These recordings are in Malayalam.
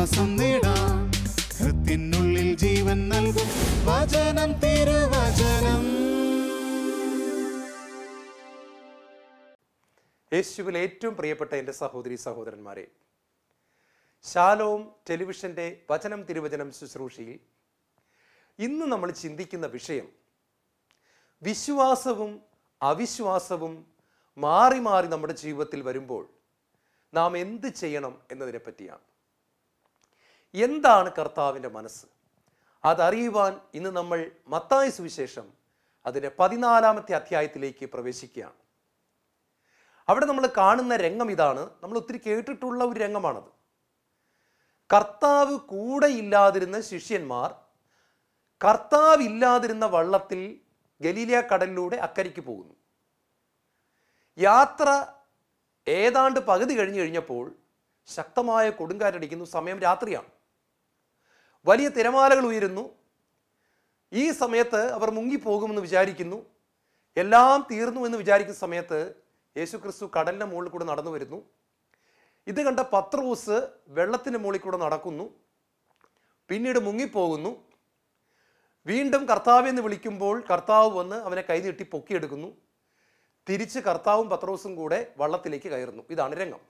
ആശ്വാസം നേടാം. ഹൃത്തിനുള്ളിൽ ജീവൻ നൽകും വചനം, തിരുവചനം. യേശുവിൽ ഏറ്റവും പ്രിയപ്പെട്ട എൻ്റെ സഹോദരി സഹോദരന്മാരെ, ശാലോം ടെലിവിഷൻ്റെ വചനം തിരുവചനം ശുശ്രൂഷയിൽ ഇന്ന് നമ്മൾ ചിന്തിക്കുന്ന വിഷയം വിശ്വാസവും അവിശ്വാസവും മാറി മാറി നമ്മുടെ ജീവിതത്തിൽ വരുമ്പോൾ നാം എന്ത് ചെയ്യണം എന്നതിനെ പറ്റിയാണ്. എന്താണ് കർത്താവിൻ്റെ മനസ്സ്? അതറിയുവാൻ ഇന്ന് നമ്മൾ മത്തായി സുവിശേഷം അതിൻ്റെ 14-ാമത്തെ അധ്യായത്തിലേക്ക് പ്രവേശിക്കുകയാണ്. അവിടെ നമ്മൾ കാണുന്ന രംഗം ഇതാണ്. നമ്മൾ ഒത്തിരി കേട്ടിട്ടുള്ള ഒരു രംഗമാണത്. കർത്താവ് കൂടെ ഇല്ലാതിരുന്ന ശിഷ്യന്മാർ കർത്താവ് ഇല്ലാതിരുന്ന വള്ളത്തിൽ ഗലീലിയ കടലിലൂടെ അക്കരയ്ക്ക് പോകുന്നു. യാത്ര ഏതാണ്ട് പകുതി കഴിഞ്ഞപ്പോൾ ശക്തമായ കൊടുങ്കാറ്റടിക്കുന്നു. സമയം രാത്രിയാണ്. വലിയ തിരമാലകൾ ഉയരുന്നു. ഈ സമയത്ത് അവർ മുങ്ങിപ്പോകുമെന്ന് വിചാരിക്കുന്നു. എല്ലാം തീർന്നു എന്ന് വിചാരിക്കുന്ന സമയത്ത് യേശുക്രിസ്തു കടലിൻ്റെ മുകളിൽ കൂടെ നടന്നു വരുന്നു. ഇത് കണ്ട പത്രോസ് വെള്ളത്തിൻ്റെ മുകളിൽ കൂടെ നടക്കുന്നു. പിന്നീട് മുങ്ങിപ്പോകുന്നു. വീണ്ടും കർത്താവെന്ന് വിളിക്കുമ്പോൾ കർത്താവ് വന്ന് അവനെ കൈ നീട്ടി പൊക്കിയെടുക്കുന്നു. തിരിച്ച് കർത്താവും പത്രോസും കൂടെ വള്ളത്തിലേക്ക് കയറുന്നു. ഇതാണ് രംഗം.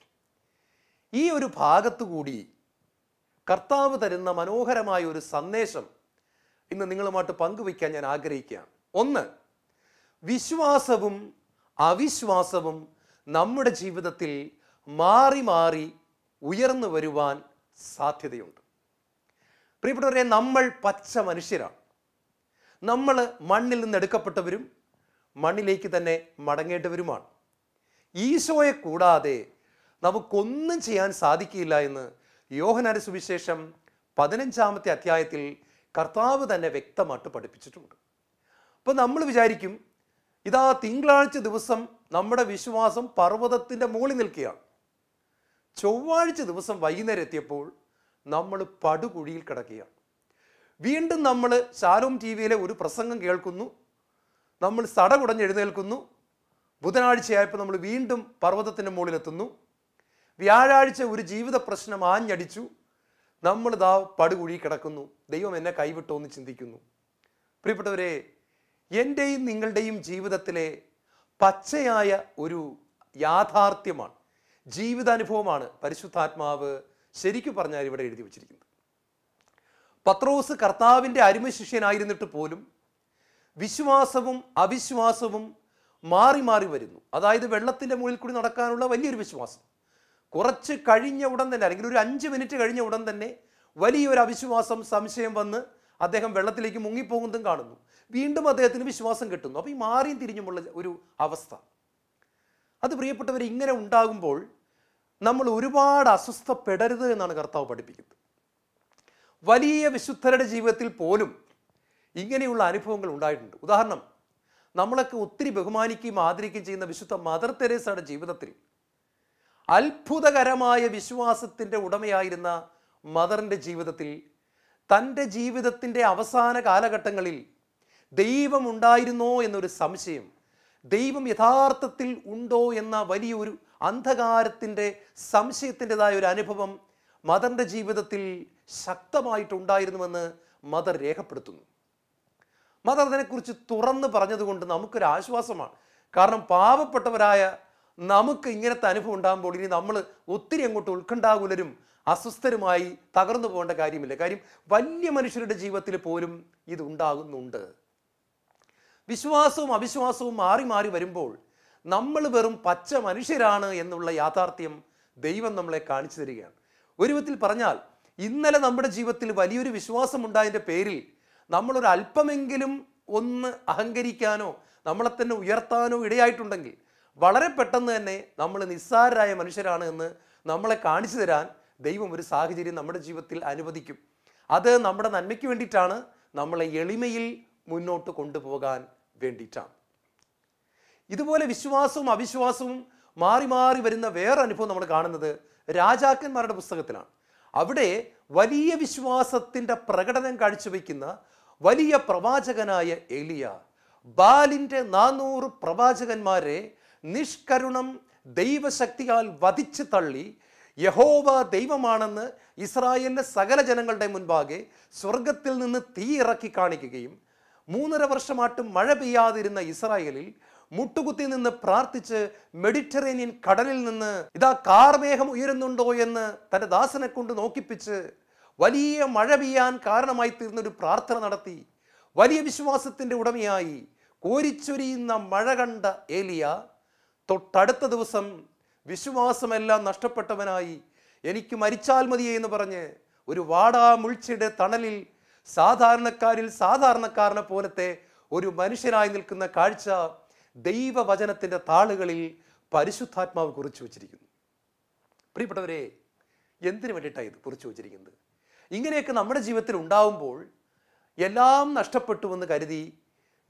ഈ ഒരു ഭാഗത്തുകൂടി കർത്താവ് തരുന്ന മനോഹരമായ ഒരു സന്ദേശം ഇന്ന് നിങ്ങളുമായിട്ട് പങ്കുവയ്ക്കാൻ ഞാൻ ആഗ്രഹിക്കുകയാണ്. ഒന്ന്, വിശ്വാസവും അവിശ്വാസവും നമ്മുടെ ജീവിതത്തിൽ മാറി മാറി ഉയർന്നു വരുവാൻ സാധ്യതയുണ്ട്. പ്രിയപ്പെട്ടവരെ, നമ്മൾ പച്ച മനുഷ്യരാണ്. നമ്മൾ മണ്ണിൽ നിന്ന് എടുക്കപ്പെട്ടവരും മണ്ണിലേക്ക് തന്നെ മടങ്ങേണ്ടവരുമാണ്. ഈശോയെ കൂടാതെ നമുക്കൊന്നും ചെയ്യാൻ സാധിക്കില്ല എന്ന് യോഹന്നാന്റെ സുവിശേഷം 15-ാമത്തെ അധ്യായത്തിൽ കർത്താവ് തന്നെ വ്യക്തമായിട്ട് പഠിപ്പിച്ചിട്ടുണ്ട്. അപ്പോൾ നമ്മൾ വിചാരിക്കും, ഇതാ തിങ്കളാഴ്ച ദിവസം നമ്മുടെ വിശ്വാസം പർവ്വതത്തിൻ്റെ മുകളിൽ നിൽക്കുകയാണ്. ചൊവ്വാഴ്ച ദിവസം വൈകുന്നേരം എത്തിയപ്പോൾ നമ്മൾ പടുകുഴിയിൽ കിടക്കുകയാണ്. വീണ്ടും നമ്മൾ ശാലോം TV-യിലെ ഒരു പ്രസംഗം കേൾക്കുന്നു. നമ്മൾ സടകുടഞ്ഞ് എഴുന്നേൽക്കുന്നു. ബുധനാഴ്ചയായപ്പോൾ നമ്മൾ വീണ്ടും പർവ്വതത്തിൻ്റെ മുകളിലെത്തുന്നു. വ്യാഴാഴ്ച ഒരു ജീവിത പ്രശ്നം ആഞ്ഞടിച്ചു. നമ്മളിതാ പടുകുഴി കിടക്കുന്നു. ദൈവം എന്നെ കൈവിട്ടോ എന്ന് ചിന്തിക്കുന്നു. പ്രിയപ്പെട്ടവരെ, എൻ്റെയും നിങ്ങളുടെയും ജീവിതത്തിലെ പച്ചയായ ഒരു യാഥാർത്ഥ്യമാണ്, ജീവിതാനുഭവമാണ് പരിശുദ്ധാത്മാവ് ശരിക്കും പറഞ്ഞാൽ ഇവിടെ എഴുതി വച്ചിരിക്കുന്നത്. പത്രോസ് കർത്താവിൻ്റെ അരുമ ശിഷ്യനായിരുന്നിട്ട് പോലും വിശ്വാസവും അവിശ്വാസവും മാറി മാറി വരുന്നു. അതായത് വെള്ളത്തിൻ്റെ മുകളിൽ കൂടി നടക്കാനുള്ള വലിയൊരു വിശ്വാസം, കുറച്ച് കഴിഞ്ഞ ഉടൻ തന്നെ, അല്ലെങ്കിൽ ഒരു 5 മിനിറ്റ് കഴിഞ്ഞ ഉടൻ തന്നെ വലിയൊരു അവിശ്വാസം, സംശയം വന്ന് അദ്ദേഹം വെള്ളത്തിലേക്ക് മുങ്ങിപ്പോകുന്നതും കാണുന്നു. വീണ്ടും അദ്ദേഹത്തിന് വിശ്വാസം കിട്ടുന്നു. അപ്പോൾ ഈ മാറിയും തിരിഞ്ഞുമുള്ള ഒരു അവസ്ഥ, അത് പ്രിയപ്പെട്ടവർ ഇങ്ങനെ ഉണ്ടാകുമ്പോൾ നമ്മൾ ഒരുപാട് അസ്വസ്ഥപ്പെടരുത് എന്നാണ് കർത്താവ് പഠിപ്പിക്കുന്നത്. വലിയ വിശുദ്ധരുടെ ജീവിതത്തിൽ പോലും ഇങ്ങനെയുള്ള അനുഭവങ്ങൾ ഉണ്ടായിട്ടുണ്ട്. ഉദാഹരണം, നമ്മളൊക്കെ ഒത്തിരി ബഹുമാനിക്കുകയും ആദരിക്കുകയും ചെയ്യുന്ന വിശുദ്ധ മദർ തെരേസയുടെ ജീവിതത്തിൽ അത്ഭുതകരമായ വിശ്വാസത്തിൻ്റെ ഉടമയായിരുന്ന മദറിൻ്റെ ജീവിതത്തിൽ തൻ്റെ ജീവിതത്തിൻ്റെ അവസാന കാലഘട്ടങ്ങളിൽ ദൈവമുണ്ടായിരുന്നോ എന്നൊരു സംശയം, ദൈവം യഥാർത്ഥത്തിൽ ഉണ്ടോ എന്ന വലിയൊരു അന്ധകാരത്തിൻ്റെ സംശയത്തിൻ്റെതായ ഒരു അനുഭവം മദറിൻ്റെ ജീവിതത്തിൽ ശക്തമായിട്ടുണ്ടായിരുന്നുവെന്ന് മദർ രേഖപ്പെടുത്തുന്നു. മദർ അതിനെക്കുറിച്ച് തുറന്ന് പറഞ്ഞതുകൊണ്ട് നമുക്കൊരു ആശ്വാസമാണ്. കാരണം പാവപ്പെട്ടവരായ നമുക്ക് ഇങ്ങനത്തെ അനുഭവം ഉണ്ടാകുമ്പോൾ ഇനി നമ്മൾ ഒത്തിരി അങ്ങോട്ട് ഉത്കണ്ഠാകുലരും അസ്വസ്ഥരുമായി തകർന്നു പോകേണ്ട കാര്യമില്ല. കാര്യം വലിയ മനുഷ്യരുടെ ജീവിതത്തിൽ പോലും ഇത് ഉണ്ടാകുന്നുണ്ട്. വിശ്വാസവും അവിശ്വാസവും മാറി മാറി വരുമ്പോൾ നമ്മൾ വെറും പച്ച മനുഷ്യരാണ് എന്നുള്ള യാഥാർത്ഥ്യം ദൈവം നമ്മളെ കാണിച്ചു തരികയാണ്. ഒരു വിധത്തിൽ പറഞ്ഞാൽ, ഇന്നലെ നമ്മുടെ ജീവിതത്തിൽ വലിയൊരു വിശ്വാസം ഉണ്ടായതിൻ്റെ പേരിൽ നമ്മളൊരു അല്പമെങ്കിലും ഒന്ന് അഹങ്കരിക്കാനോ നമ്മളെ തന്നെ ഉയർത്താനോ ഇടയായിട്ടുണ്ടെങ്കിൽ വളരെ പെട്ടെന്ന് തന്നെ നമ്മൾ നിസ്സാരരായ മനുഷ്യരാണ് എന്ന് നമ്മളെ കാണിച്ചു തരാൻ ദൈവം ഒരു സാഹചര്യം നമ്മുടെ ജീവിതത്തിൽ അനുവദിക്കും. അത് നമ്മുടെ നന്മയ്ക്ക് വേണ്ടിയിട്ടാണ്, നമ്മളെ എളിമയിൽ മുന്നോട്ട് കൊണ്ടുപോകാൻ വേണ്ടിയിട്ടാണ്. ഇതുപോലെ വിശ്വാസവും അവിശ്വാസവും മാറി മാറി വരുന്ന വേറെ അനുഭവം നമ്മൾ കാണുന്നത് രാജാക്കന്മാരുടെ പുസ്തകത്തിലാണ്. അവിടെ വലിയ വിശ്വാസത്തിൻ്റെ പ്രകടനം കാഴ്ചവെക്കുന്ന വലിയ പ്രവാചകനായ എലിയ ബാലിൻ്റെ 400 പ്രവാചകന്മാരെ നിഷ്കരുണം ദൈവശക്തിയാൽ വധിച്ചു തള്ളി യഹോവ ദൈവമാണെന്ന് ഇസ്രായേലിലെ സകല ജനങ്ങളുടെ മുൻപാകെ സ്വർഗത്തിൽ നിന്ന് തീ ഇറക്കി കാണിക്കുകയും 3.5 വർഷമായിട്ടും മഴ പെയ്യാതിരുന്ന ഇസ്രായേലിൽ മുട്ടുകുത്തി നിന്ന് പ്രാർത്ഥിച്ച് മെഡിറ്ററേനിയൻ കടലിൽ നിന്ന് ഇതാ കാർമേഘം ഉയരുന്നുണ്ടോ എന്ന് തൻ്റെ ദാസനെ കൊണ്ട് നോക്കിപ്പിച്ച് വലിയ മഴ പെയ്യാൻ കാരണമായി തീർന്നൊരു പ്രാർത്ഥന നടത്തി വലിയ വിശ്വാസത്തിൻ്റെ ഉടമയായി കോരിച്ചൊരിയുന്ന മഴ കണ്ട ഏലിയ തൊട്ടടുത്ത ദിവസം വിശ്വാസമെല്ലാം നഷ്ടപ്പെട്ടവനായി എനിക്ക് മരിച്ചാൽ മതിയേ എന്ന് പറഞ്ഞ് ഒരു വാടാമുൾച്ചയുടെ തണലിൽ സാധാരണക്കാരിൽ സാധാരണക്കാരനെ പോലത്തെ ഒരു മനുഷ്യനായി നിൽക്കുന്ന കാഴ്ച ദൈവവചനത്തിൻ്റെ താളുകളിൽ പരിശുദ്ധാത്മാവ് കുറിച്ചു വച്ചിരിക്കുന്നു. പ്രിയപ്പെട്ടവരെ, എന്തിനു വേണ്ടിയിട്ടാണ് ഇത് കുറിച്ചു വച്ചിരിക്കുന്നത്? ഇങ്ങനെയൊക്കെ നമ്മുടെ ജീവിതത്തിൽ ഉണ്ടാവുമ്പോൾ എല്ലാം നഷ്ടപ്പെട്ടുവെന്ന് കരുതി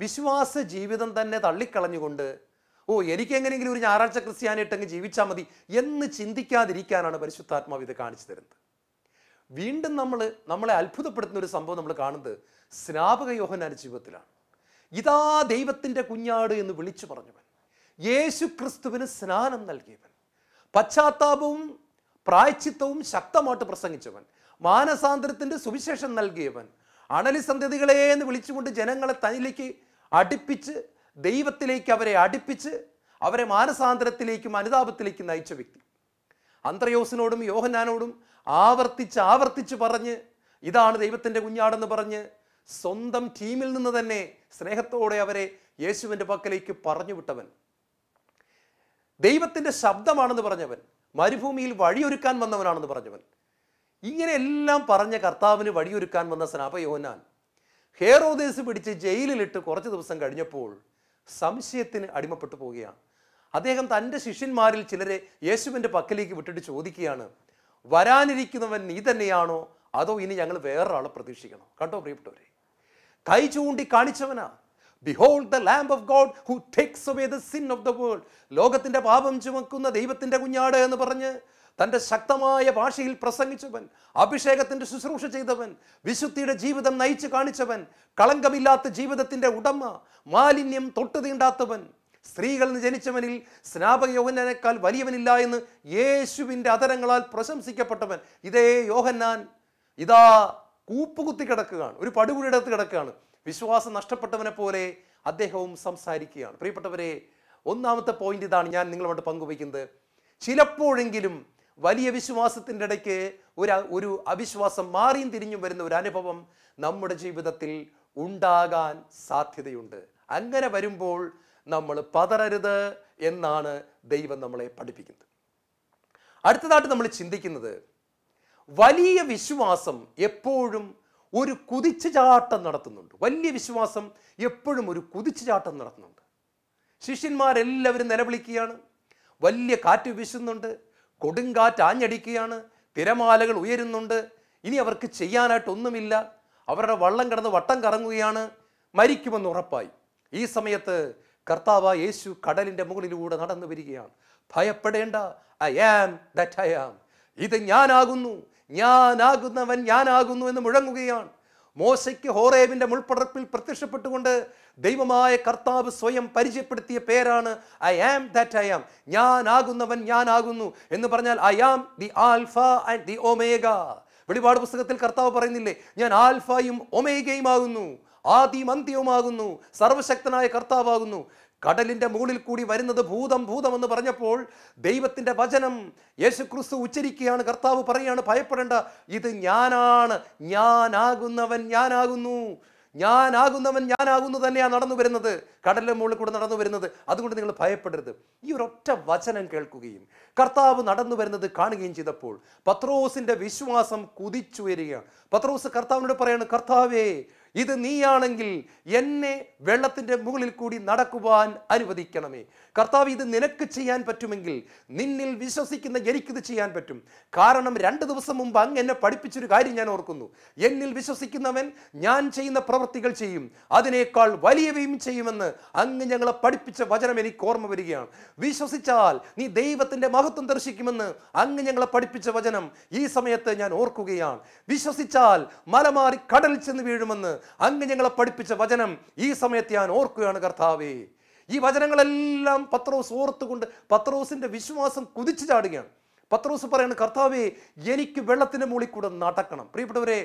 വിശ്വാസ ജീവിതം തന്നെ തള്ളിക്കളഞ്ഞുകൊണ്ട് എനിക്ക് എങ്ങനെയെങ്കിലും ഒരു ഞായറാഴ്ച ക്രിസ്ത്യാനിയിട്ടങ്ങ് ജീവിച്ചാൽ മതി എന്ന് ചിന്തിക്കാതിരിക്കാനാണ് പരിശുദ്ധാത്മാവ് ഇത് കാണിച്ചു തരുന്നത്. വീണ്ടും നമ്മളെ അത്ഭുതപ്പെടുത്തുന്ന ഒരു സംഭവം നമ്മൾ കാണുന്നത് സ്നാപക യോഹന്നാന്റെ ജീവിതത്തിലാണ്. ഇതാ ദൈവത്തിൻ്റെ കുഞ്ഞാട് എന്ന് വിളിച്ചു പറഞ്ഞവൻ, യേശു ക്രിസ്തുവിന് സ്നാനം നൽകിയവൻ, പശ്ചാത്താപവും പ്രായശ്ചിത്തവും ശക്തമായിട്ട് പ്രസംഗിച്ചവൻ, മാനസാന്തരത്തിൻ്റെ സുവിശേഷം നൽകിയവൻ, അണലി സന്തതികളെ എന്ന് വിളിച്ചുകൊണ്ട് ജനങ്ങളെ തന്നിലേക്ക് അടുപ്പിച്ച് ദൈവത്തിലേക്ക് അവരെ അടുപ്പിച്ച് അവരെ മാനസാന്തരത്തിലേക്കും അനുതാപത്തിലേക്കും നയിച്ച വ്യക്തി. അന്ത്രയോസിനോടും യോഹന്നാനോടും ആവർത്തിച്ച് പറഞ്ഞ് ഇതാണ് ദൈവത്തിൻ്റെ കുഞ്ഞാടെന്ന് പറഞ്ഞ് സ്വന്തം ടീമിൽ നിന്ന് തന്നെ സ്നേഹത്തോടെ അവരെ യേശുവിൻ്റെ പക്കലേക്ക് പറഞ്ഞു വിട്ടവൻ, ദൈവത്തിൻ്റെ ശബ്ദമാണെന്ന് പറഞ്ഞവൻ, മരുഭൂമിയിൽ വഴിയൊരുക്കാൻ വന്നവനാണെന്ന് പറഞ്ഞവൻ, ഇങ്ങനെയെല്ലാം പറഞ്ഞ കർത്താവിന് വഴിയൊരുക്കാൻ വന്ന സ്നാപക യോഹന്നാൻ ഹേറോദേസ് പിടിച്ച് ജയിലിലിട്ട് കുറച്ച് ദിവസം കഴിഞ്ഞപ്പോൾ സംശയത്തിന് അടിമപ്പെട്ടു പോവുകയാണ്. അദ്ദേഹം തൻ്റെ ശിഷ്യന്മാരിൽ ചിലരെ യേശുവിൻ്റെ പക്കലേക്ക് വിട്ടിട്ട് ചോദിക്കുകയാണ്, വരാനിരിക്കുന്നവൻ നീ തന്നെയാണോ അതോ ഇനി ഞങ്ങൾ വേറൊരാളെ പ്രതീക്ഷിക്കണോ? കണ്ടോ പ്രിയപ്പെട്ടവരെ, കൈ ചൂണ്ടി കാണിച്ചവനാ. Behold the Lamb of God who takes away the sin of the world. ലോകത്തിൻ്റെ പാപം ചുമക്കുന്ന ദൈവത്തിൻ്റെ കുഞ്ഞാട് എന്ന് പറഞ്ഞ് തൻ്റെ ശക്തമായ ഭാഷയിൽ പ്രസംഗിച്ചവൻ, അഭിഷേകത്തിൻ്റെ ശുശ്രൂഷ ചെയ്തവൻ, വിശുദ്ധിയുടെ ജീവിതം നയിച്ചു കാണിച്ചവൻ, കളങ്കമില്ലാത്ത ജീവിതത്തിൻ്റെ ഉടമ, മാലിന്യം തൊട്ടു തീണ്ടാത്തവൻ, സ്ത്രീകളിൽ നിന്ന് ജനിച്ചവനിൽ സ്നാപക യോഹന്നാനേക്കാൾ വലിയവനില്ല എന്ന് യേശുവിൻ്റെ അധരങ്ങളാൽ പ്രശംസിക്കപ്പെട്ടവൻ. ഇതേ യോഹന്നാൻ ഇതാ കൂപ്പുകുത്തി കിടക്കുകയാണ്, ഒരു പടുകുഴിടത്ത് കിടക്കുകയാണ്. വിശ്വാസം നഷ്ടപ്പെട്ടവനെ പോലെ അദ്ദേഹവും സംസാരിക്കുകയാണ്. പ്രിയപ്പെട്ടവരെ, ഒന്നാമത്തെ പോയിന്റ് ഇതാണ് ഞാൻ നിങ്ങളോട് പങ്കുവയ്ക്കുന്നത്. ചിലപ്പോഴെങ്കിലും വലിയ വിശ്വാസത്തിൻ്റെ ഇടയ്ക്ക് ഒരു അവിശ്വാസം മാറിയും തിരിഞ്ഞും വരുന്ന ഒരു അനുഭവം നമ്മുടെ ജീവിതത്തിൽ ഉണ്ടാകാൻ സാധ്യതയുണ്ട്. അങ്ങനെ വരുമ്പോൾ നമ്മൾ പതറരുത് എന്നാണ് ദൈവം നമ്മളെ പഠിപ്പിക്കുന്നത്. അടുത്തതായിട്ട് നമ്മൾ ചിന്തിക്കുന്നത്, വലിയ വിശ്വാസം എപ്പോഴും ഒരു കുതിച്ചുചാട്ടം നടത്തുന്നുണ്ട്. വലിയ വിശ്വാസം എപ്പോഴും ഒരു കുതിച്ചുചാട്ടം നടത്തുന്നുണ്ട്. ശിഷ്യന്മാരെല്ലാവരും നിലവിളിക്കുകയാണ്, വലിയ കാറ്റ് വീശുന്നുണ്ട്, കൊടുങ്കാറ്റ് ആഞ്ഞടിക്കുകയാണ്, തിരമാലകൾ ഉയരുന്നുണ്ട്, ഇനി അവർക്ക് ചെയ്യാനായിട്ടൊന്നുമില്ല, അവരുടെ വള്ളം കിടന്ന് വട്ടം കറങ്ങുകയാണ്, മരിക്കുമെന്ന് ഉറപ്പായി. ഈ സമയത്ത് കർത്താവായ യേശു കടലിൻ്റെ മുകളിലൂടെ നടന്നു വരികയാണ്. ഭയപ്പെടേണ്ട, I am that I am, ഇത് ഞാനാകുന്നു, ഞാനാകുന്നവൻ ഞാനാകുന്നു എന്ന് മുഴങ്ങുകയാണ്. മോശയ്ക്ക് ഹോറേബിൻ്റെ മുൾപ്പടർപ്പിൽ പ്രത്യക്ഷപ്പെട്ടുകൊണ്ട് ദൈവമായ കർത്താവ് സ്വയം പരിചയപ്പെടുത്തിയ പേരാണ് I am that I am. ഞാനാകുന്നവൻ ഞാനാകുന്നു എന്ന് പറഞ്ഞാൽ I am the alpha and the omega. വെളിപാട് പുസ്തകത്തിൽ കർത്താവ് പറയുന്നില്ലേ, ഞാൻ ആൽഫയും ഒമേഗയും ആകുന്നു, ആദിയും അന്ത്യവുമാകുന്നു, സർവശക്തനായ കർത്താവാകുന്നു. കടലിൻ്റെ മുകളിൽ കൂടി വരുന്നത് ഭൂതം ഭൂതം എന്ന് പറഞ്ഞപ്പോൾ ദൈവത്തിൻ്റെ വചനം യേശുക്രിസ്തു ഉച്ചരിക്കുകയാണ്. കർത്താവ് പറയുകയാണ്, ഭയപ്പെടേണ്ട, ഇത് ഞാനാണ്, ഞാനാകുന്നവൻ ഞാനാകുന്നു, ഞാനാകുന്നവൻ ഞാനാകുന്നു തന്നെയാണ് നടന്നു വരുന്നത്, കടലിൻ്റെ മുകളിൽ കൂടെ നടന്നു വരുന്നത്. അതുകൊണ്ട് നിങ്ങൾ ഭയപ്പെടരുത്. ഈ ഒരൊറ്റ വചനം കേൾക്കുകയും കർത്താവ് നടന്നു വരുന്നത് കാണുകയും ചെയ്തപ്പോൾ പത്രോസിൻ്റെ വിശ്വാസം കുതിച്ചുയരുകയാണ്. പത്രോസ് കർത്താവിനോട് പറയാണ്, കർത്താവേ, ഇത് നീയാണെങ്കിൽ എന്നെ വെള്ളത്തിൻ്റെ മുകളിൽ കൂടി നടക്കുവാൻ അനുവദിക്കണമേ. കർത്താവ്, ഇത് നിനക്ക് ചെയ്യാൻ പറ്റുമെങ്കിൽ നിന്നിൽ വിശ്വസിക്കുന്ന എനിക്കിത് ചെയ്യാൻ പറ്റും. കാരണം 2 ദിവസം മുമ്പ് അങ്ങ് എന്നെ പഠിപ്പിച്ചൊരു കാര്യം ഞാൻ ഓർക്കുന്നു. എന്നിൽ വിശ്വസിക്കുന്നവൻ ഞാൻ ചെയ്യുന്ന പ്രവൃത്തികൾ ചെയ്യും, അതിനേക്കാൾ വലിയവയും ചെയ്യുമെന്ന് അങ്ങ് ഞങ്ങളെ പഠിപ്പിച്ച വചനം എനിക്ക് ഓർമ്മ വരികയാണ്. വിശ്വസിച്ചാൽ നീ ദൈവത്തിൻ്റെ മഹത്വം ദർശിക്കുമെന്ന് അങ്ങ് ഞങ്ങളെ പഠിപ്പിച്ച വചനം ഈ സമയത്ത് ഞാൻ ഓർക്കുകയാണ്. വിശ്വസിച്ചാൽ മലമാറി കടലിൽ ചെന്ന് വീഴുമെന്ന് അങ്ങ് ഞങ്ങളെ പഠിപ്പിച്ച വചനം ഈ സമയത്ത് ഞാൻ ഓർക്കുകയാണ്. കർത്താവേ, ഈ വചനങ്ങളെല്ലാം പത്രോസ് ഓർത്തുകൊണ്ട് പത്രോസിന്റെ വിശ്വാസം കുതിച്ചു ചാടുകയാണ്. പത്രോസ് പറയുന്നത്, കർത്താവേ എനിക്ക് വെള്ളത്തിൻ്റെ മുകളിൽ കൂടെ നടക്കണം. പ്രിയപ്പെട്ടവരെ,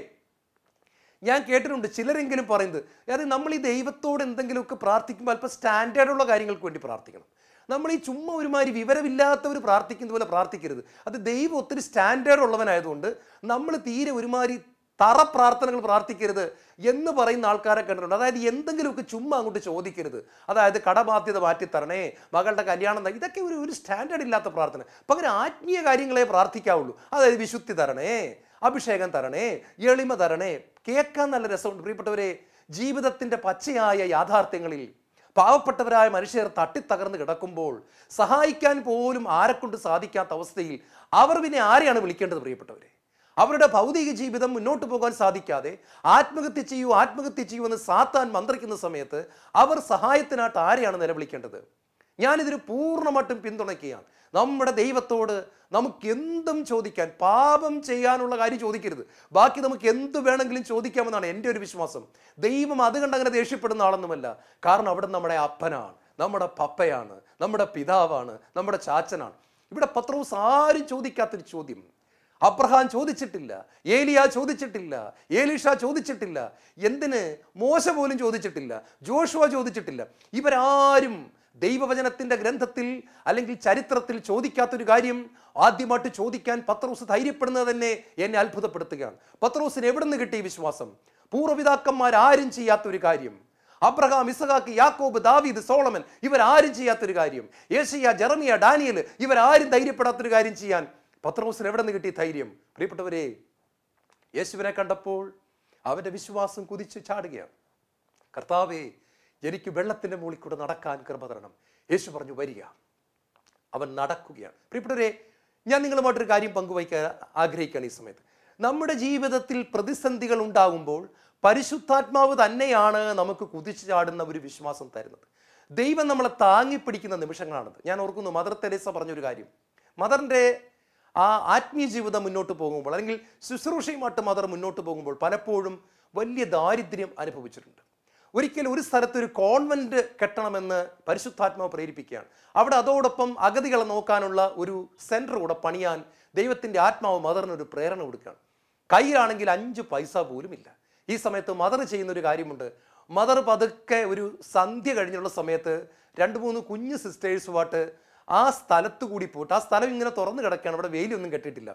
ഞാൻ കേട്ടിട്ടുണ്ട് ചിലരെങ്കിലും പറയുന്നത്, അതായത് നമ്മൾ ഈ ദൈവത്തോട് എന്തെങ്കിലുമൊക്കെ പ്രാർത്ഥിക്കുമ്പോൾ അല്പം സ്റ്റാൻഡേർഡുള്ള കാര്യങ്ങൾക്ക് വേണ്ടി പ്രാർത്ഥിക്കണം. നമ്മൾ ഈ ചുമ്മാ ഒരുമാതിരി വിവരമില്ലാത്തവർ പ്രാർത്ഥിക്കുന്നത് പോലെ പ്രാർത്ഥിക്കരുത്. അത് ദൈവം ഒത്തിരി സ്റ്റാൻഡേർഡ് ഉള്ളവനായതുകൊണ്ട് നമ്മൾ തീരെ ഒരുമാതിരി തറ പ്രാർത്ഥനകൾ പ്രാർത്ഥിക്കരുത് എന്ന് പറയുന്ന ആൾക്കാരെ കണ്ടിട്ടുണ്ട്. അതായത് എന്തെങ്കിലുമൊക്കെ ചുമ്മാ അങ്ങോട്ട് ചോദിക്കരുത്. അതായത് കടബാധ്യത മാറ്റിത്തരണേ, മകളുടെ കല്യാണം, ഇതൊക്കെ ഒരു സ്റ്റാൻഡേർഡ് ഇല്ലാത്ത പ്രാർത്ഥന. പകരം ആത്മീയ കാര്യങ്ങളെ പ്രാർത്ഥിക്കാവുള്ളൂ. അതായത് വിശുദ്ധി തരണേ, അഭിഷേകം തരണേ, എളിമ തരണേ. കേൾക്കാൻ നല്ല രസമുണ്ട്. പ്രിയപ്പെട്ടവരെ, ജീവിതത്തിൻ്റെ പച്ചയായ യാഥാർത്ഥ്യങ്ങളിൽ പാവപ്പെട്ടവരായ മനുഷ്യർ തട്ടിത്തകർന്ന് കിടക്കുമ്പോൾ സഹായിക്കാൻ പോലും ആരെക്കൊണ്ട് സാധിക്കാത്ത അവസ്ഥയിൽ അവർ പിന്നെ ആരെയാണ് വിളിക്കേണ്ടത്? പ്രിയപ്പെട്ടവരെ, അവരുടെ ഭൗതിക ജീവിതം മുന്നോട്ട് പോകാൻ സാധിക്കാതെ ആത്മഹത്യ ചെയ്യൂ എന്ന് സാത്താൻ മന്ത്രിക്കുന്ന സമയത്ത് അവർ സഹായത്തിനായിട്ട് ആരെയാണ് നിലവിളിക്കേണ്ടത്? ഞാനിതിന് പൂർണ്ണമായിട്ടും പിന്തുണയ്ക്കുകയാണ്. നമ്മുടെ ദൈവത്തോട് നമുക്ക് എന്തും ചോദിക്കാൻ, പാപം ചെയ്യാനുള്ള കാര്യം ചോദിക്കരുത്. ബാക്കി നമുക്ക് എന്ത് വേണമെങ്കിലും ചോദിക്കാമെന്നാണ് എൻ്റെ ഒരു വിശ്വാസം. ദൈവം അത് കണ്ടങ്ങനെ ദേഷ്യപ്പെടുന്ന ആളൊന്നുമല്ല. കാരണം അവിടെ നമ്മുടെ അപ്പനാണ്, നമ്മുടെ പപ്പയാണ്, നമ്മുടെ പിതാവാണ്, നമ്മുടെ ചാച്ചനാണ്. ഇവിടെ പത്രോസ് ആരും ചോദിക്കാത്തൊരു ചോദ്യം. അബ്രഹാം ചോദിച്ചിട്ടില്ല, ഏലിയ ചോദിച്ചിട്ടില്ല, ഏലീഷ ചോദിച്ചിട്ടില്ല, എന്തിന് മോശ പോലും ചോദിച്ചിട്ടില്ല, ജോഷുവ ചോദിച്ചിട്ടില്ല. ഇവരാരും ദൈവവചനത്തിൻ്റെ ഗ്രന്ഥത്തിൽ അല്ലെങ്കിൽ ചരിത്രത്തിൽ ചോദിക്കാത്തൊരു കാര്യം ആദ്യമായിട്ട് ചോദിക്കാൻ പത്രോസ് ധൈര്യപ്പെടുന്നത് തന്നെ എന്നെ അത്ഭുതപ്പെടുത്തുകയാണ്. പത്രോസിന് എവിടെ നിന്ന് കിട്ടിയ വിശ്വാസം? പൂർവ്വപിതാക്കന്മാരാരും ചെയ്യാത്തൊരു കാര്യം. അബ്രഹാം, ഇസഹാക്ക്, യാക്കോബ്, ദാവീദ്, സോളമൻ ഇവരാരും ചെയ്യാത്തൊരു കാര്യം. യേശയ്യ, ജെറമിയ, ഡാനിയേൽ ഇവരാരും ധൈര്യപ്പെടാത്തൊരു കാര്യം ചെയ്യാൻ പത്രോസിന് എവിടെ നിന്ന് കിട്ടിയ ധൈര്യം? പ്രിയപ്പെട്ടവരെ, യേശുവിനെ കണ്ടപ്പോൾ അവൻ്റെ വിശ്വാസം കുതിച്ച് ചാടുകയാണ്. കർത്താവേ, എനിക്ക് വെള്ളത്തിൻ്റെ മുകളിൽ കൂടെ നടക്കാൻ കൃപ തരണം. യേശു പറഞ്ഞു, വരിക. അവൻ നടക്കുകയാണ്. പ്രിയപ്പെട്ടവരെ, ഞാൻ നിങ്ങളുമായിട്ടൊരു കാര്യം പങ്കുവയ്ക്കാൻ ആഗ്രഹിക്കുകയാണ് ഈ സമയത്ത്. നമ്മുടെ ജീവിതത്തിൽ പ്രതിസന്ധികൾ ഉണ്ടാകുമ്പോൾ പരിശുദ്ധാത്മാവ് തന്നെയാണ് നമുക്ക് കുതിച്ചു ചാടുന്ന ഒരു വിശ്വാസം തരുന്നത്. ദൈവം നമ്മളെ താങ്ങിപ്പിടിക്കുന്ന നിമിഷങ്ങളാണത്. ഞാൻ ഓർക്കുന്നു, മദർ തെരേസ പറഞ്ഞൊരു കാര്യം. മദറിൻ്റെ ആ ആത്മീയ ജീവിതം മുന്നോട്ട് പോകുമ്പോൾ അല്ലെങ്കിൽ ശുശ്രൂഷയുമായിട്ട് മദർ മുന്നോട്ട് പോകുമ്പോൾ പലപ്പോഴും വലിയ ദാരിദ്ര്യം അനുഭവിച്ചിട്ടുണ്ട്. ഒരിക്കൽ ഒരു സ്ഥലത്ത് ഒരു കോൺവെന്റ് കെട്ടണമെന്ന് പരിശുദ്ധാത്മാവ് പ്രേരിപ്പിക്കുകയാണ്. അവിടെ അതോടൊപ്പം അഗതികളെ നോക്കാനുള്ള ഒരു സെൻറ്റർ കൂടെ പണിയാൻ ദൈവത്തിൻ്റെ ആത്മാവ് മദറിനൊരു പ്രേരണ കൊടുക്കുകയാണ്. കയ്യിലാണെങ്കിൽ 5 പൈസ പോലും ഇല്ല. ഈ സമയത്ത് മദർ ചെയ്യുന്നൊരു കാര്യമുണ്ട്. മദർ പതുക്കെ ഒരു സന്ധ്യ കഴിഞ്ഞുള്ള സമയത്ത് 2-3 കുഞ്ഞു സിസ്റ്റേഴ്സുമായിട്ട് ആ സ്ഥലത്ത് കൂടി പോയിട്ട്, ആ സ്ഥലം ഇങ്ങനെ തുറന്നു കിടക്കുകയാണ്, അവിടെ വെയിലൊന്നും കെട്ടിയിട്ടില്ല.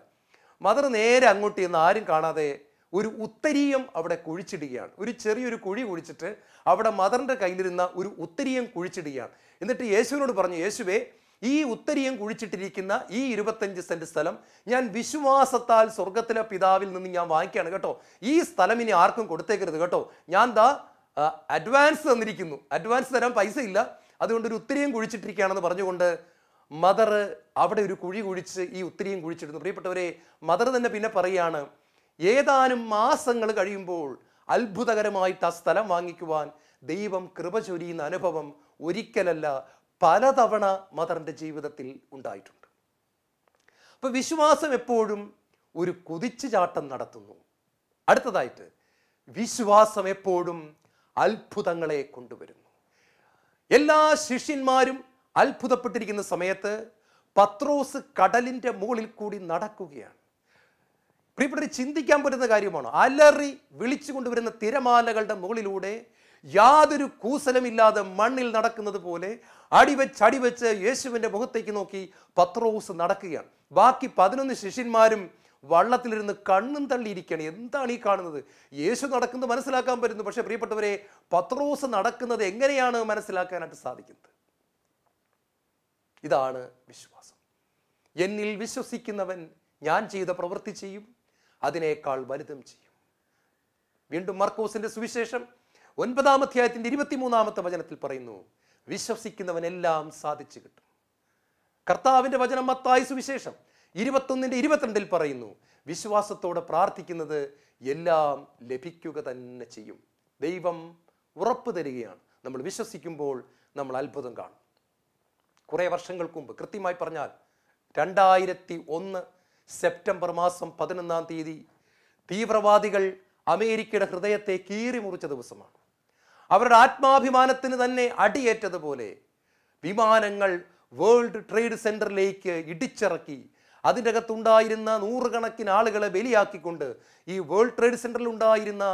മദർ നേരെ അങ്ങോട്ട് ചെന്ന് ആരും കാണാതെ ഒരു ഉത്തരീയം അവിടെ കുഴിച്ചിടുകയാണ്. ഒരു ചെറിയൊരു കുഴി കുഴിച്ചിട്ട് അവിടെ മദറിൻ്റെ കയ്യിലിരുന്ന ഒരു ഉത്തരീയം കുഴിച്ചിടുകയാണ്. എന്നിട്ട് യേശുവിനോട് പറഞ്ഞു, യേശുവേ, ഈ ഉത്തരീയം കുഴിച്ചിട്ടിരിക്കുന്ന ഈ 25 സെന്റ് സ്ഥലം ഞാൻ വിശ്വാസത്താൽ സ്വർഗത്തിലെ പിതാവിൽ നിന്ന് ഞാൻ വാങ്ങിക്കുകയാണ് കേട്ടോ. ഈ സ്ഥലം ഇനി ആർക്കും കൊടുത്തേക്കരുത് കേട്ടോ. ഞാൻ അഡ്വാൻസ് തന്നിരിക്കുന്നു, അഡ്വാൻസ് തരാൻ പൈസ ഇല്ല, അതുകൊണ്ട് ഒരു ഉത്തരീയം കുഴിച്ചിട്ടിരിക്കുകയാണെന്ന് പറഞ്ഞുകൊണ്ട് മദർ അവിടെ ഒരു കുഴി കുഴിച്ച് ഈ ഉത്തരീയം കുഴിച്ചിടുന്നു. പ്രിയപ്പെട്ടവരെ, മദർ തന്നെ പിന്നെ പറയുകയാണ്, ഏതാനും മാസങ്ങൾ കഴിയുമ്പോൾ അത്ഭുതകരമായിട്ട് ആ സ്ഥലം വാങ്ങിക്കുവാൻ ദൈവം കൃപ ചൊരിയുന്ന അനുഭവം ഒരിക്കലല്ല പലതവണ മദറിൻ്റെ ജീവിതത്തിൽ ഉണ്ടായിട്ടുണ്ട്. അപ്പോൾ വിശ്വാസം എപ്പോഴും ഒരു കുതിച്ചുചാട്ടം നടത്തുന്നു. അടുത്തതായിട്ട്, വിശ്വാസം എപ്പോഴും അത്ഭുതങ്ങളെ കൊണ്ടുവരുന്നു. എല്ലാ ശിഷ്യന്മാരും അത്ഭുതപ്പെട്ടിരിക്കുന്ന സമയത്ത് പത്രോസ് കടലിൻ്റെ മുകളിൽ കൂടി നടക്കുകയാണ്. പ്രിയപ്പെട്ടവരെ, ചിന്തിക്കാൻ പറ്റുന്ന കാര്യമാണ്. അലറി വിളിച്ചു കൊണ്ടുവരുന്ന തിരമാലകളുടെ മുകളിലൂടെ യാതൊരു കൂസലമില്ലാതെ മണ്ണിൽ നടക്കുന്നത് പോലെ അടിവെച്ച് യേശുവിൻ്റെ മുഖത്തേക്ക് നോക്കി പത്രോസ് നടക്കുകയാണ്. ബാക്കി 11 ശിഷ്യന്മാരും വള്ളത്തിലിരുന്ന് കണ്ണും തള്ളിയിരിക്കുകയാണ്. എന്താണ് ഈ കാണുന്നത്? യേശു നടക്കുന്നത് മനസ്സിലാക്കാൻ പറ്റുന്നു. പക്ഷേ പ്രിയപ്പെട്ടവരെ, പത്രോസ് നടക്കുന്നത് എങ്ങനെയാണ് മനസ്സിലാക്കാനായിട്ട് സാധിക്കുന്നത്? ഇതാണ് വിശ്വാസം. എന്നിൽ വിശ്വസിക്കുന്നവൻ ഞാൻ ചെയ്ത പ്രവൃത്തി ചെയ്യും, അതിനേക്കാൾ വലുതും ചെയ്യും. വീണ്ടും മർക്കോസിന്റെ സുവിശേഷം 9-ാം അധ്യായത്തിന്റെ 23-ാമത്തെ വചനത്തിൽ പറയുന്നു, വിശ്വസിക്കുന്നവനെല്ലാം സാധിച്ചു കിട്ടും. കർത്താവിന്റെ വചനം മത്തായി സുവിശേഷം 21-22 പറയുന്നു, വിശ്വാസത്തോടെ പ്രാർത്ഥിക്കുന്നത് എല്ലാം ലഭിക്കുക തന്നെ ചെയ്യും. ദൈവം ഉറപ്പ് തരികയാണ്. നമ്മൾ വിശ്വസിക്കുമ്പോൾ നമ്മൾ അത്ഭുതം കാണും. കുറേ വർഷങ്ങൾക്ക് മുമ്പ്, കൃത്യമായി പറഞ്ഞാൽ 2001 സെപ്റ്റംബർ മാസം 11-ാം തീയതി തീവ്രവാദികൾ അമേരിക്കയുടെ ഹൃദയത്തെ കീറി മുറിച്ച ദിവസമാണ്. അവരുടെ ആത്മാഭിമാനത്തിന് തന്നെ അടിയേറ്റതുപോലെ വിമാനങ്ങൾ വേൾഡ് ട്രേഡ് സെന്ററിലേക്ക് ഇടിച്ചിറക്കി അതിൻ്റെ അകത്തുണ്ടായിരുന്ന നൂറുകണക്കിന് ആളുകളെ ബലിയാക്കിക്കൊണ്ട് ഈ വേൾഡ് ട്രേഡ് സെന്ററിൽ ഉണ്ടായിരുന്ന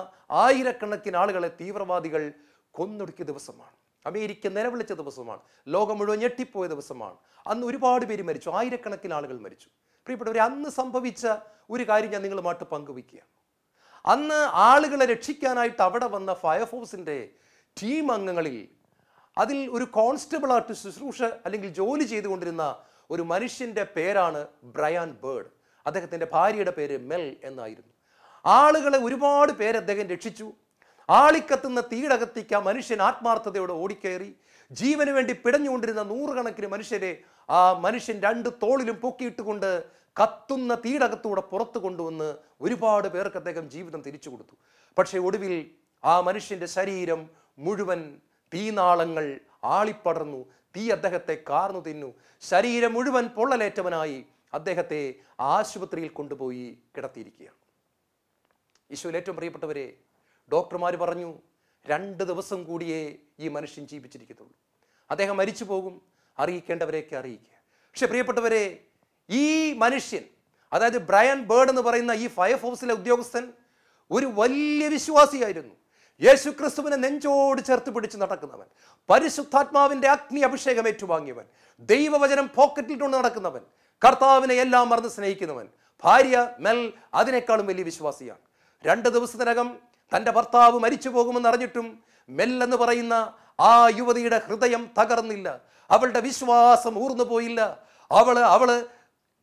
ആയിരക്കണക്കിന് ആളുകളെ തീവ്രവാദികൾ കൊന്നൊടുക്കിയ ദിവസമാണ്. അമേരിക്ക നിലവിളിച്ച ദിവസമാണ്. ലോകം മുഴുവൻ ഞെട്ടിപ്പോയ ദിവസമാണ്. അന്ന് ഒരുപാട് പേര് മരിച്ചു, ആയിരക്കണക്കിന് ആളുകൾ മരിച്ചു. പ്രിയപ്പെട്ടവരെ, അന്ന് സംഭവിച്ച ഒരു കാര്യം ഞാൻ നിങ്ങളുമായിട്ട് പങ്കുവയ്ക്കുകയാണ്. അന്ന് ആളുകളെ രക്ഷിക്കാനായിട്ട് അവിടെ വന്ന ഫയർഫോഴ്സിൻ്റെ ടീം അംഗങ്ങളിൽ അതിൽ ഒരു കോൺസ്റ്റബിളായിട്ട് ശുശ്രൂഷ അല്ലെങ്കിൽ ജോലി ചെയ്തുകൊണ്ടിരുന്ന ഒരു മനുഷ്യൻ്റെ പേരാണ് ബ്രയാൻ ബേർഡ്. അദ്ദേഹത്തിൻ്റെ ഭാര്യയുടെ പേര് മെൽ എന്നായിരുന്നു. ആളുകളെ ഒരുപാട് പേര് അദ്ദേഹം രക്ഷിച്ചു. ആളിക്കത്തുന്ന തീടകത്തേക്ക് ആ മനുഷ്യൻ ആത്മാർത്ഥതയോടെ ഓടിക്കയറി. ജീവന് വേണ്ടി പിടഞ്ഞുകൊണ്ടിരുന്ന നൂറുകണക്കിന് മനുഷ്യരെ ആ മനുഷ്യൻ രണ്ട് തോളിലും പൊക്കിയിട്ടുകൊണ്ട് കത്തുന്ന തീടകത്തൂടെ പുറത്തു കൊണ്ടുവന്ന് ഒരുപാട് പേർക്ക് അദ്ദേഹം ജീവിതം തിരിച്ചു കൊടുത്തു. പക്ഷേ ഒടുവിൽ ആ മനുഷ്യൻ്റെ ശരീരം മുഴുവൻ തീനാളങ്ങൾ ആളിപ്പടർന്നു. തീ അദ്ദേഹത്തെ കാർന്നു തിന്നു. ശരീരം മുഴുവൻ പൊള്ളലേറ്റവനായി അദ്ദേഹത്തെ ആശുപത്രിയിൽ കൊണ്ടുപോയി കിടത്തിയിരിക്കുകയാണ്. ഈശോയിൽ ഏറ്റവും പ്രിയപ്പെട്ടവരെ, ഡോക്ടർമാർ പറഞ്ഞു 2 ദിവസം കൂടിയേ ഈ മനുഷ്യൻ ജീവിച്ചിരിക്കത്തുള്ളൂ. അദ്ദേഹം മരിച്ചു പോകും, അറിയിക്കേണ്ടവരെയൊക്കെ അറിയിക്കുക. പക്ഷെ പ്രിയപ്പെട്ടവരെ, ഈ മനുഷ്യൻ, അതായത് ബ്രയാൻ ബേർഡ് എന്ന് പറയുന്ന ഈ ഫയർഫോഴ്സിലെ ഉദ്യോഗസ്ഥൻ ഒരു വലിയ വിശ്വാസിയായിരുന്നു. യേശു ക്രിസ്തുവിനെ നെഞ്ചോട് ചേർത്ത് പിടിച്ച് നടക്കുന്നവൻ, പരിശുദ്ധാത്മാവിന്റെ അഗ്നി അഭിഷേകം ഏറ്റുവാങ്ങിയവൻ, ദൈവവചനം പോക്കറ്റിൽ കൊണ്ട് നടക്കുന്നവൻ, കർത്താവിനെ എല്ലാം മറന്ന് സ്നേഹിക്കുന്നവൻ. ഭാര്യ മെൽ അതിനേക്കാളും വലിയ വിശ്വാസിയാണ്. 2 ദിവസത്തിനകം തൻ്റെ ഭർത്താവ് മരിച്ചു പോകുമെന്ന് അറിഞ്ഞിട്ടും മെൽ എന്ന് പറയുന്ന ആ യുവതിയുടെ ഹൃദയം തകർന്നില്ല. അവളുടെ വിശ്വാസം ഊർന്നു പോയില്ല. അവള്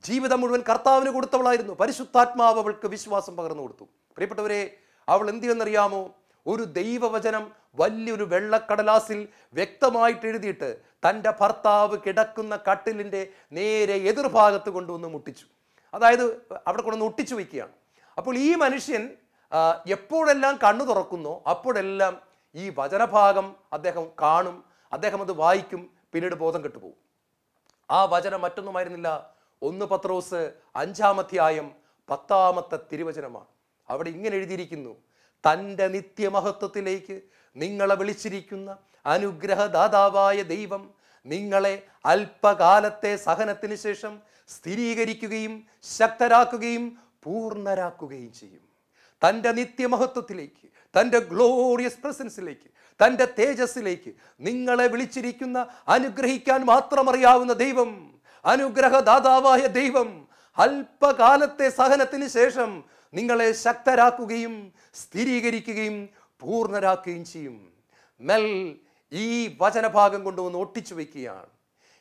ജീവിതം മുഴുവൻ കർത്താവിന് കൊടുത്തവളായിരുന്നു. പരിശുദ്ധാത്മാവ് അവൾക്ക് വിശ്വാസം പകർന്നു കൊടുത്തു. പ്രിയപ്പെട്ടവരെ, അവൾ എന്ത് ചെയ്യുമെന്നറിയാമോ? ഒരു ദൈവവചനം വലിയൊരു വെള്ളക്കടലാസിൽ വ്യക്തമായിട്ട് എഴുതിയിട്ട് തൻ്റെ ഭർത്താവ് കിടക്കുന്ന കട്ടിലിൻ്റെ നേരെ എതിർഭാഗത്ത് കൊണ്ടുവന്ന് മുട്ടിച്ചു. അതായത് അവിടെ കൊണ്ടുവന്ന് ഒട്ടിച്ചു വയ്ക്കുകയാണ്. അപ്പോൾ ഈ മനുഷ്യൻ എപ്പോഴെല്ലാം കണ്ണു തുറക്കുന്നോ അപ്പോഴെല്ലാം ഈ വചനഭാഗം അദ്ദേഹം കാണും, അദ്ദേഹം അത് വായിക്കും, പിന്നീട് ബോധം കെട്ടുപോകും. ആ വചനം മറ്റൊന്നുമായിരുന്നില്ല, 1 പത്രോസ് 5-ാം അധ്യായം 10-ാമത്തെ തിരുവചനമാണ്. അവിടെ ഇങ്ങനെ എഴുതിയിരിക്കുന്നു: തൻ്റെ നിത്യമഹത്വത്തിലേക്ക് നിങ്ങളെ വിളിച്ചിരിക്കുന്ന അനുഗ്രഹദാതാവായ ദൈവം നിങ്ങളെ അല്പകാലത്തെ സഹനത്തിന് ശേഷം സ്ഥിരീകരിക്കുകയും ശക്തരാക്കുകയും പൂർണ്ണരാക്കുകയും ചെയ്യും. തൻ്റെ നിത്യമഹത്വത്തിലേക്ക്, തൻ്റെ ഗ്ലോറിയസ് പ്രസൻസിലേക്ക്, തൻ്റെ തേജസ്സിലേക്ക് നിങ്ങളെ വിളിച്ചിരിക്കുന്ന, അനുഗ്രഹിക്കാൻ മാത്രം അറിയാവുന്ന ദൈവം, അനുഗ്രഹദാതാവായ ദൈവം അല്പകാലത്തെ സഹനത്തിന് ശേഷം നിങ്ങളെ ശക്തരാക്കുകയും സ്ഥിരീകരിക്കുകയും പൂർണ്ണരാക്കുകയും ചെയ്യും. മെൽ ഈ വചനഭാഗം കൊണ്ടുവന്ന് ഒട്ടിച്ചു വയ്ക്കുകയാണ്.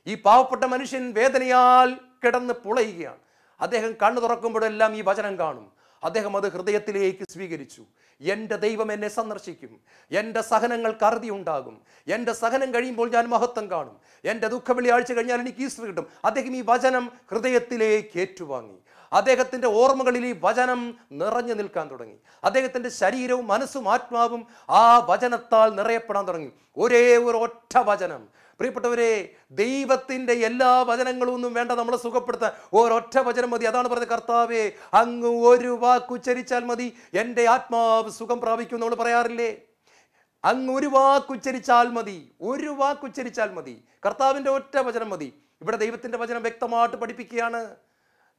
ഈ പാവപ്പെട്ട മനുഷ്യൻ വേദനയാൽ കിടന്ന് പുളയുകയാണ്. അദ്ദേഹം കണ്ണു തുറക്കുമ്പോഴെല്ലാം ഈ വചനം കാണും. അദ്ദേഹം അത് ഹൃദയത്തിലേക്ക് സ്വീകരിച്ചു. എൻ്റെ ദൈവം എന്നെ സന്ദർശിക്കും, എൻ്റെ സഹനങ്ങൾക്ക് അറുതി ഉണ്ടാകും, എൻ്റെ സഹനം കഴിയുമ്പോൾ ഞാൻ മഹത്വം കാണും, എൻ്റെ ദുഃഖവെള്ളിയാഴ്ച കഴിഞ്ഞാൽ എനിക്ക് ഈസ്റ്റർ കിട്ടും. അദ്ദേഹം ഈ വചനം ഹൃദയത്തിലേക്ക് ഏറ്റുവാങ്ങി. അദ്ദേഹത്തിൻ്റെ ഓർമ്മകളിൽ ഈ വചനം നിറഞ്ഞു നിൽക്കാൻ തുടങ്ങി. അദ്ദേഹത്തിൻ്റെ ശരീരവും മനസ്സും ആത്മാവും ആ വചനത്താൽ നിറയപ്പെടാൻ തുടങ്ങി. ഒരേ ഒരു ഒറ്റ വചനം. പ്രിയപ്പെട്ടവരെ, ദൈവത്തിൻ്റെ എല്ലാ വചനങ്ങളും ഒന്നും വേണ്ട നമ്മളെ സുഖപ്പെടുത്താൻ. ഒരൊറ്റ വചനം മതി. അതാണ് പറഞ്ഞത്, കർത്താവേ അങ്ങ് ഒരു വാക്കുച്ചരിച്ചാൽ മതി എൻ്റെ ആത്മാവ് സുഖം പ്രാപിക്കും. നമ്മൾ പറയാറില്ലേ, അങ്ങ് ഒരു വാക്കുച്ചരിച്ചാൽ മതി, ഒരു വാക്കുച്ചരിച്ചാൽ മതി. കർത്താവിൻ്റെ ഒറ്റ വചനം മതി. ഇവിടെ ദൈവത്തിൻ്റെ വചനം വ്യക്തമായിട്ട് പഠിപ്പിക്കുകയാണ്.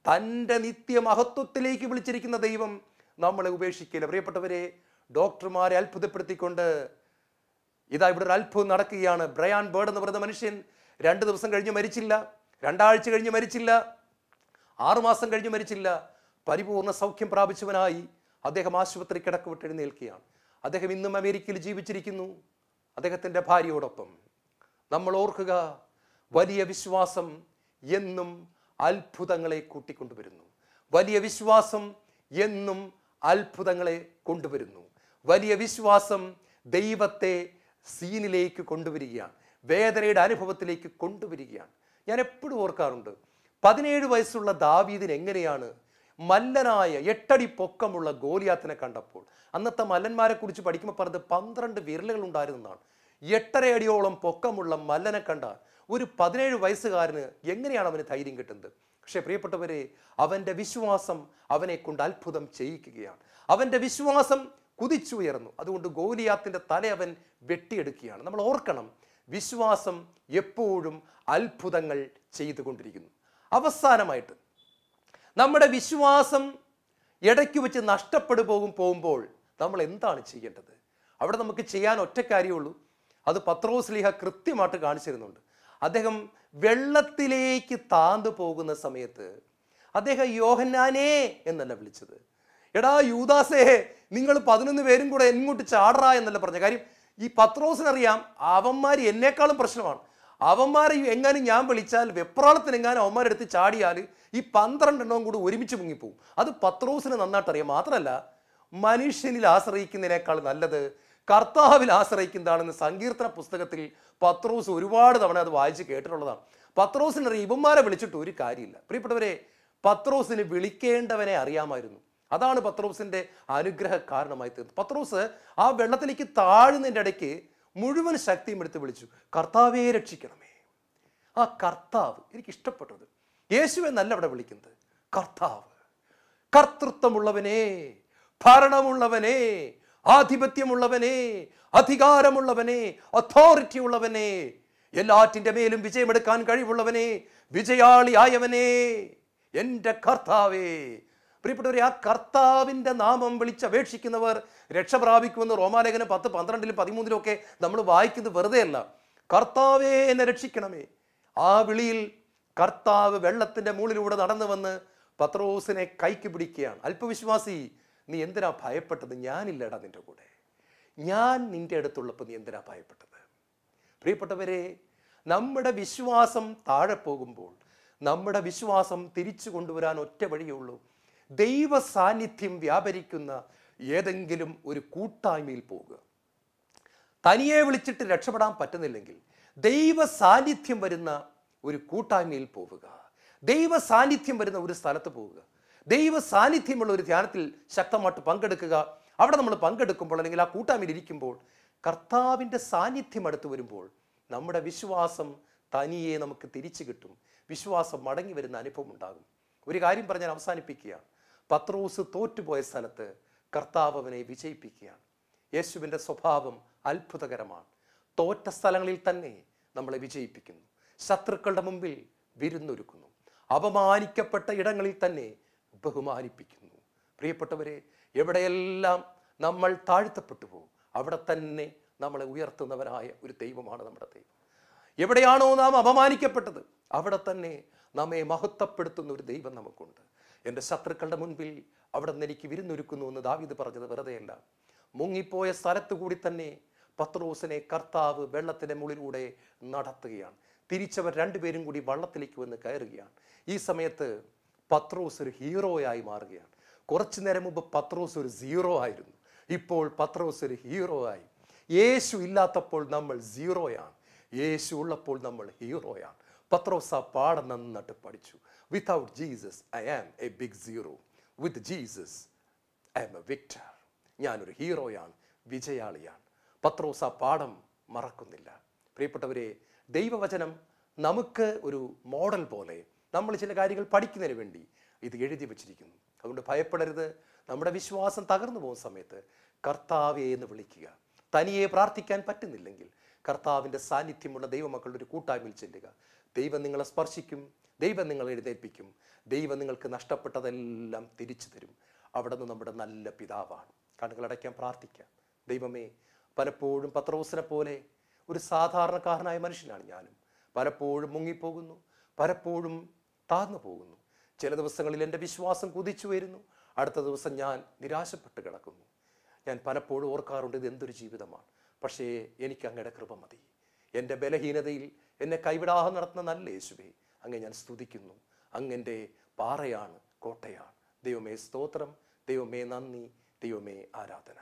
തൻ്റെ നിത്യമഹത്വത്തിലേക്ക് വിളിച്ചിരിക്കുന്ന ദൈവം നമ്മളെ ഉപേക്ഷിക്കില്ല. പ്രിയപ്പെട്ടവരെ, ഡോക്ടർമാരെ അത്ഭുതപ്പെടുത്തിക്കൊണ്ട് ഇതാ ഇവിടെ ഒരു അത്ഭുതം നടക്കുകയാണ്. ബ്രയാൻ ബേർഡ് എന്ന് പറയുന്ന മനുഷ്യൻ 2 ദിവസം കഴിഞ്ഞ് മരിച്ചില്ല, 2 ആഴ്ച കഴിഞ്ഞ് മരിച്ചില്ല, 6 മാസം കഴിഞ്ഞ് മരിച്ചില്ല. പരിപൂർണ്ണ സൗഖ്യം പ്രാപിച്ചവനായി അദ്ദേഹം ആശുപത്രി കിടക്ക വിട്ട് എഴുന്നേൽക്കുകയാണ്. അദ്ദേഹം ഇന്നും അമേരിക്കയിൽ ജീവിച്ചിരിക്കുന്നു, അദ്ദേഹത്തിൻ്റെ ഭാര്യയോടൊപ്പം. നമ്മൾ ഓർക്കുക, വലിയ വിശ്വാസം എന്നും അത്ഭുതങ്ങളെ കൂട്ടിക്കൊണ്ടുവരുന്നു. വലിയ വിശ്വാസം എന്നും അത്ഭുതങ്ങളെ കൊണ്ടുവരുന്നു. വലിയ വിശ്വാസം ദൈവത്തെ സീനിലേക്ക് കൊണ്ടുവരികയാണ്, വേദനയുടെ അനുഭവത്തിലേക്ക് കൊണ്ടുവരികയാണ്. ഞാൻ എപ്പോഴും ഓർക്കാറുണ്ട്, 17 വയസ്സുള്ള ദാവീദിന് എങ്ങനെയാണ് മല്ലനായ 8 അടി പൊക്കമുള്ള ഗോലിയാത്തിനെ കണ്ടപ്പോൾ, അന്നത്തെ മല്ലന്മാരെ കുറിച്ച് പഠിക്കുമ്പോൾ പറഞ്ഞത് 12 വിരലുകൾ ഉണ്ടായിരുന്നതാണ്. 8.5 അടിയോളം പൊക്കമുള്ള മല്ലനെ കണ്ടാൽ ഒരു 17 വയസ്സുകാരന് എങ്ങനെയാണ് അവന് ധൈര്യം കിട്ടുന്നത്? പക്ഷേ പ്രിയപ്പെട്ടവരെ, അവൻ്റെ വിശ്വാസം അവനെ കൊണ്ട് അത്ഭുതം ചെയ്യിക്കുകയാണ്. അവൻ്റെ വിശ്വാസം കുതിച്ചുയർന്നു. അതുകൊണ്ട് ഗോലിയാത്തിൻ്റെ തല അവൻ വെട്ടിയെടുക്കുകയാണ്. നമ്മൾ ഓർക്കണം, വിശ്വാസം എപ്പോഴും അത്ഭുതങ്ങൾ ചെയ്തുകൊണ്ടിരിക്കുന്നു. അവസാനമായിട്ട് നമ്മുടെ വിശ്വാസം ഇടയ്ക്ക് വെച്ച് നഷ്ടപ്പെട്ടു പോകുമ്പോൾ നമ്മൾ എന്താണ് ചെയ്യേണ്ടത്? അവിടെ നമുക്ക് ചെയ്യാൻ ഒറ്റ കാര്യമുള്ളൂ. അത് പത്രോസ് ലീഹ കൃത്യമായിട്ട് കാണിച്ചിരുന്നുണ്ട്. അദ്ദേഹം വെള്ളത്തിലേക്ക് താഴ്ന്നു പോകുന്ന സമയത്ത് അദ്ദേഹം യോഹന്നാനേ എന്നല്ല വിളിച്ചത്. എടാ യൂദാസേ, നിങ്ങൾ 11 പേരും കൂടെ എങ്ങോട്ട് ചാടറാ എന്നല്ല പറഞ്ഞ കാര്യം. ഈ പത്രോസിനറിയാം അവന്മാർ എന്നേക്കാളും പ്രശ്നമാണ്. അവന്മാരെ എങ്ങാനും ഞാൻ വിളിച്ചാൽ വെപ്രാളത്തിനെങ്ങാനും അവന്മാരെടുത്ത് ചാടിയാൽ ഈ 12 എണ്ണവും കൂടി ഒരുമിച്ച് മുങ്ങിപ്പോവും. അത് പത്രോസിന് നന്നായിട്ട് അറിയാം. മാത്രമല്ല, മനുഷ്യനിൽ ആശ്രയിക്കുന്നതിനേക്കാൾ നല്ലത് കർത്താവിൽ ആശ്രയിക്കുന്നതാണെന്ന് സങ്കീർത്തന പുസ്തകത്തിൽ പത്രോസ് ഒരുപാട് തവണ അത് വായിച്ച് കേട്ടിട്ടുള്ളതാണ്. പത്രോസിനറിയാം ഇവന്മാരെ വിളിച്ചിട്ട് ഒരു കാര്യമില്ല. പ്രിയപ്പെട്ടവരെ, പത്രോസിന് വിളിക്കേണ്ടവനെ അറിയാമായിരുന്നു. അതാണ് പത്രോസിന്റെ അനുഗ്രഹ കാരണമായി തീർന്നത്. പത്രോസ് ആ വെള്ളത്തിലേക്ക് താഴുന്നതിൻ്റെ ഇടയ്ക്ക് മുഴുവൻ ശക്തിയും എടുത്ത് വിളിച്ചു, കർത്താവേ രക്ഷിക്കണമേ. ആ കർത്താവ് എനിക്ക് ഇഷ്ടപ്പെട്ടത്. യേശു എന്നല്ല അവിടെ വിളിക്കുന്നത്, കർത്താവ്. കർത്തൃത്വമുള്ളവനെ, ഭരണമുള്ളവനെ, ആധിപത്യമുള്ളവനെ, അധികാരമുള്ളവനെ, അതോറിറ്റി ഉള്ളവനെ, എല്ലാറ്റിൻ്റെ മേലും വിജയമെടുക്കാൻ കഴിവുള്ളവനെ, വിജയാളിയായവനെ, എൻ്റെ കർത്താവേ. പ്രിയപ്പെട്ടവരെ, ആ കർത്താവിൻ്റെ നാമം വിളിച്ചപേക്ഷിക്കുന്നവർ രക്ഷ പ്രാപിക്കുമെന്ന് റോമാലേഖനം 10, 12, 13 നമ്മൾ വായിക്കുന്നത് വെറുതെ അല്ല. കർത്താവേ എന്നെ രക്ഷിക്കണമേ. ആ വിളിയിൽ കർത്താവ് വെള്ളത്തിൻ്റെ മുകളിലൂടെ നടന്നു വന്ന് പത്രോസിനെ കൈക്ക് പിടിക്കുകയാണ്. അല്പവിശ്വാസി, നീ എന്തിനാ ഭയപ്പെട്ടത്? ഞാനില്ലടാ നിൻ്റെ കൂടെ. ഞാൻ നിൻ്റെ അടുത്തുള്ളപ്പോൾ നീ എന്തിനാ ഭയപ്പെട്ടത്? പ്രിയപ്പെട്ടവരെ, നമ്മുടെ വിശ്വാസം താഴെ പോകുമ്പോൾ നമ്മുടെ വിശ്വാസം തിരിച്ചു കൊണ്ടുവരാൻ ഒറ്റ വഴിയുള്ളൂ. ദൈവ സാന്നിധ്യം വ്യാപരിക്കുന്ന ഏതെങ്കിലും ഒരു കൂട്ടായ്മയിൽ പോവുക. തനിയെ വിളിച്ചിട്ട് രക്ഷപ്പെടാൻ പറ്റുന്നില്ലെങ്കിൽ ദൈവ സാന്നിധ്യം വരുന്ന ഒരു കൂട്ടായ്മയിൽ പോവുക. ദൈവ സാന്നിധ്യം വരുന്ന ഒരു സ്ഥലത്ത് പോവുക. ദൈവ സാന്നിധ്യമുള്ള ഒരു ധ്യാനത്തിൽ ശക്തമായിട്ട് പങ്കെടുക്കുക. അവിടെ നമ്മൾ പങ്കെടുക്കുമ്പോൾ അല്ലെങ്കിൽ ആ കൂട്ടായ്മയിൽ ഇരിക്കുമ്പോൾ കർത്താവിൻ്റെ സാന്നിധ്യം അടുത്ത് വരുമ്പോൾ നമ്മുടെ വിശ്വാസം തനിയെ നമുക്ക് തിരിച്ചു കിട്ടും. വിശ്വാസം മടങ്ങി വരുന്ന അനുഭവം ഉണ്ടാകും. ഒരു കാര്യം പറഞ്ഞാൽ അവസാനിപ്പിക്കുകയാണ്. പത്രോസ് തോറ്റുപോയ സ്ഥലത്ത് കർത്താവ് അവനെ വിജയിപ്പിക്കുകയാണ്. യേശുവിൻ്റെ സ്വഭാവം അത്ഭുതകരമാണ്. തോറ്റ സ്ഥലങ്ങളിൽ തന്നെ നമ്മളെ വിജയിപ്പിക്കുന്നു. ശത്രുക്കളുടെ മുമ്പിൽ വിരുന്നൊരുക്കുന്നു. അപമാനിക്കപ്പെട്ട ഇടങ്ങളിൽ തന്നെ ബഹുമാനിപ്പിക്കുന്നു. പ്രിയപ്പെട്ടവരെ, എവിടെയെല്ലാം നമ്മൾ താഴ്ത്തപ്പെട്ടു പോകും അവിടെ തന്നെ നമ്മളെ ഉയർത്തുന്നവരായ ഒരു ദൈവമാണ് നമ്മുടെ ദൈവം. എവിടെയാണോ നാം അപമാനിക്കപ്പെട്ടത് അവിടെ തന്നെ നമ്മെ മഹത്വപ്പെടുത്തുന്ന ഒരു ദൈവം നമുക്കുണ്ട്. എൻ്റെ ശത്രുക്കളുടെ മുൻപിൽ അവിടെ നിന്ന് എനിക്ക് വിരുന്നൊരുക്കുന്നു എന്ന് ദാവീദ് പറഞ്ഞത് വെറുതെയല്ല. മുങ്ങിപ്പോയ സ്ഥലത്തു കൂടി തന്നെ പത്രോസിനെ കർത്താവ് വെള്ളത്തിൻ്റെ മുകളിലൂടെ നടത്തുകയാണ്. തിരിച്ചവർ 2 പേരും കൂടി വള്ളത്തിലേക്ക് വന്ന് കയറുകയാണ്. ഈ സമയത്ത് പത്രോസ് ഒരു ഹീറോയായി മാറുകയാണ്. കുറച്ചു നേരം മുമ്പ് പത്രോസ് ഒരു 0 ആയിരുന്നു. ഇപ്പോൾ പത്രോസ് ഒരു ഹീറോ ആയി. യേശു ഇല്ലാത്തപ്പോൾ നമ്മൾ 0യാണ്. യേശു ഉള്ളപ്പോൾ നമ്മൾ ഹീറോയാണ്. പത്രോസ് ആ പാഠം നന്നായിട്ട് പഠിച്ചു. Without Jesus I am a big 0. With Jesus I am a victor. ഞാനൊരു ഹീറോയാണ്, വിജയാളിയാണ്. പത്രോസ് ആ പാഠം മറക്കുന്നില്ല. പ്രിയപ്പെട്ടവരെ, ദൈവവചനം നമുക്ക് ഒരു മോഡൽ പോലെ നമ്മൾ ചില കാര്യങ്ങൾ പഠിക്കുന്നതിന് വേണ്ടി ഇത് എഴുതി വച്ചിരിക്കുന്നു. അതുകൊണ്ട് ഭയപ്പെടരുത്. നമ്മുടെ വിശ്വാസം തകർന്നു പോകുന്ന സമയത്ത് കർത്താവേ എന്ന് വിളിക്കുക. തനിയെ പ്രാർത്ഥിക്കാൻ പറ്റുന്നില്ലെങ്കിൽ കർത്താവിൻ്റെ സാന്നിധ്യമുള്ള ദൈവമക്കളുടെ ഒരു കൂട്ടായ്മയിൽ ചെല്ലുക. ദൈവം നിങ്ങളെ സ്പർശിക്കും. ദൈവം നിങ്ങളെ എഴുന്നേൽപ്പിക്കും. ദൈവം നിങ്ങൾക്ക് നഷ്ടപ്പെട്ടതെല്ലാം തിരിച്ചു തരും. അവിടെ നിന്ന് നമ്മുടെ നല്ല പിതാവാണ്. കണ്ണുകളടയ്ക്കാൻ പ്രാർത്ഥിക്കാം. ദൈവമേ, പലപ്പോഴും പത്രോസിനെ പോലെ ഒരു സാധാരണക്കാരനായ മനുഷ്യനാണ് ഞാനും. പലപ്പോഴും മുങ്ങിപ്പോകുന്നു, പലപ്പോഴും താഴ്ന്നു പോകുന്നു. ചില ദിവസങ്ങളിൽ എൻ്റെ വിശ്വാസം കുതിച്ചു വരുന്നു, അടുത്ത ദിവസം ഞാൻ നിരാശപ്പെട്ട് കിടക്കുന്നു. ഞാൻ പലപ്പോഴും ഓർക്കാറുണ്ട്, ഇത് എന്തൊരു ജീവിതമാണ്. പക്ഷേ എനിക്ക് അങ്ങയുടെ കൃപ മതി. എൻ്റെ ബലഹീനതയിൽ എന്നെ കൈവിടാതെ നടത്തുന്ന നല്ല യേശുവേ, അങ്ങേ ഞാൻ സ്തുതിക്കുന്നു. അങ്ങൻ്റെ പാറയാണ്, കോട്ടയാണ്. ദൈവമേ സ്തോത്രം, ദൈവമേ നന്ദി, ദൈവമേ ആരാധന.